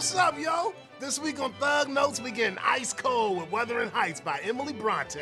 What's up, yo? This week on Thug Notes, we getting ice cold with Wuthering Heights by Emily Bronte.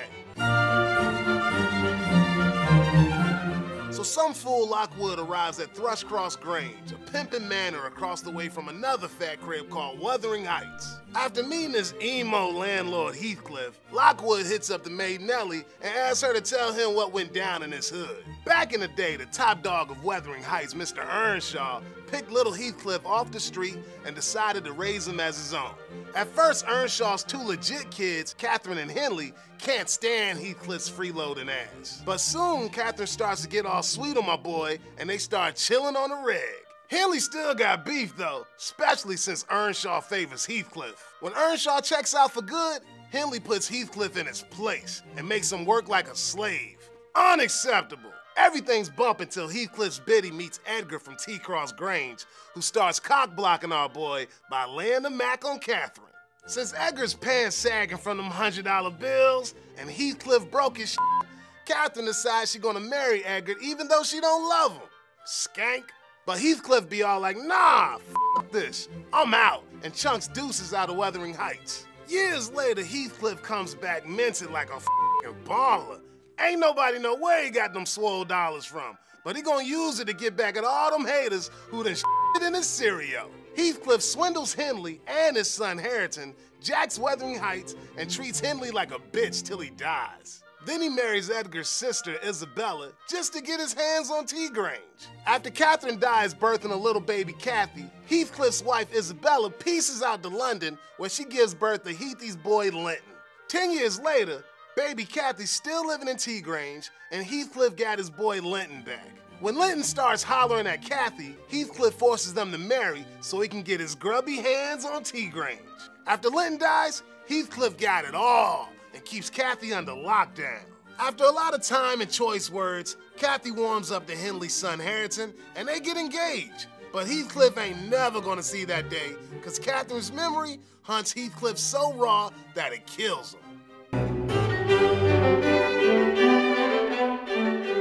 So some fool Lockwood arrives at Thrushcross Grange, a pimpin' manor across the way from another fat crib called Wuthering Heights. After meeting his emo landlord Heathcliff, Lockwood hits up the maid Nellie and asks her to tell him what went down in his hood. Back in the day, the top dog of Wuthering Heights, Mr. Earnshaw, picked little Heathcliff off the street and decided to raise him as his own. At first, Earnshaw's two legit kids, Catherine and Henley, can't stand Heathcliff's freeloading ass. But soon, Catherine starts to get all sweet on my boy, and they start chilling on the reg. Henley still got beef though, especially since Earnshaw favors Heathcliff. When Earnshaw checks out for good, Henley puts Heathcliff in his place and makes him work like a slave. Unacceptable. Everything's bumping till Heathcliff's biddy meets Edgar from T-Cross Grange, who starts cock-blocking our boy by laying the mac on Catherine. Since Edgar's pants sagging from them $100 bills and Heathcliff broke his shit, Catherine decides she's gonna marry Edgar even though she don't love him. Skank. But Heathcliff be all like, nah, f this, I'm out, and chunks deuces out of Wuthering Heights. Years later, Heathcliff comes back minted like a f***ing baller. Ain't nobody know where he got them swole dollars from, but he gonna use it to get back at all them haters who done shit in his cereal. Heathcliff swindles Henley and his son Harrington, jacks Wuthering Heights, and treats Henley like a bitch till he dies. Then he marries Edgar's sister, Isabella, just to get his hands on T-Grange. After Catherine dies birthing a little baby Kathy, Heathcliff's wife Isabella pieces out to London where she gives birth to Heathy's boy Linton. 10 years later, baby Kathy's still living in T-Grange, and Heathcliff got his boy Linton back. When Linton starts hollering at Kathy, Heathcliff forces them to marry so he can get his grubby hands on T-Grange. After Linton dies, Heathcliff got it all and keeps Kathy under lockdown. After a lot of time and choice words, Kathy warms up to Henley's son Harrington and they get engaged. But Heathcliff ain't never gonna see that day because Catherine's memory hunts Heathcliff so raw that it kills him.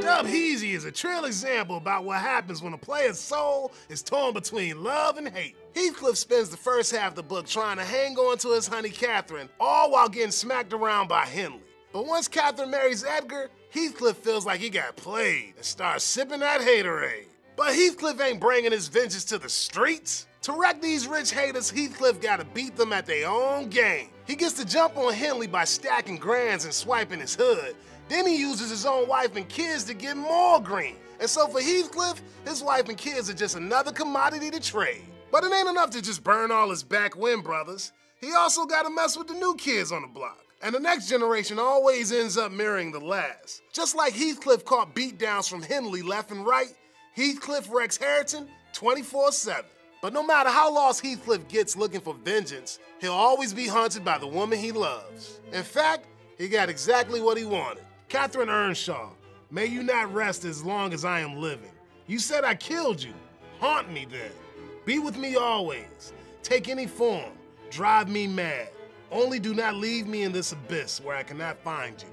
Dub Heezy is a trill example about what happens when a player's soul is torn between love and hate. Heathcliff spends the first half of the book trying to hang on to his honey Catherine, all while getting smacked around by Henley. But once Catherine marries Edgar, Heathcliff feels like he got played and starts sipping that haterade. But Heathcliff ain't bringing his vengeance to the streets. To wreck these rich haters, Heathcliff gotta beat them at their own game. He gets to jump on Henley by stacking grands and swiping his hood. Then he uses his own wife and kids to get more green. And so for Heathcliff, his wife and kids are just another commodity to trade. But it ain't enough to just burn all his back-wind brothers. He also gotta mess with the new kids on the block. And the next generation always ends up mirroring the last. Just like Heathcliff caught beatdowns from Henley left and right, Heathcliff wrecks Harrington 24/7. But no matter how lost Heathcliff gets looking for vengeance, he'll always be haunted by the woman he loves. In fact, he got exactly what he wanted. Catherine Earnshaw, may you not rest as long as I am living. You said I killed you. Haunt me then. Be with me always. Take any form. Drive me mad. Only do not leave me in this abyss where I cannot find you.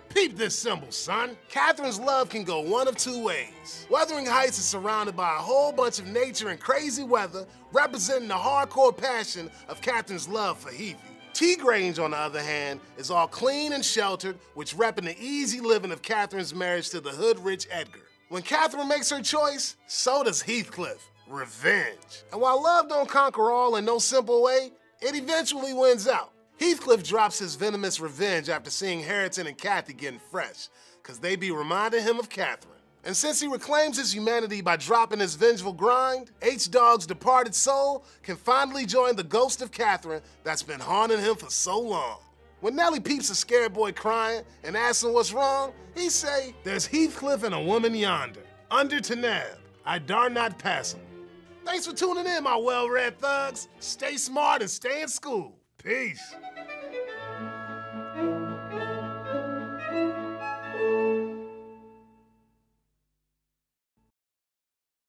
Peep this symbol, son. Catherine's love can go one of two ways. Wuthering Heights is surrounded by a whole bunch of nature and crazy weather, representing the hardcore passion of Catherine's love for Heathy. T-Grange, on the other hand, is all clean and sheltered, which repping the easy living of Catherine's marriage to the hood-rich Edgar. When Catherine makes her choice, so does Heathcliff. Revenge. And while love don't conquer all in no simple way, it eventually wins out. Heathcliff drops his venomous revenge after seeing Harrington and Kathy getting fresh, cause they be reminding him of Catherine. And since he reclaims his humanity by dropping his vengeful grind, H-Dog's departed soul can finally join the ghost of Catherine that's been haunting him for so long. When Nellie peeps a scared boy crying and asks him what's wrong, he say, there's Heathcliff and a woman yonder, under Tanab. I dare not pass him. Thanks for tuning in, my well-read thugs. Stay smart and stay in school. Peace.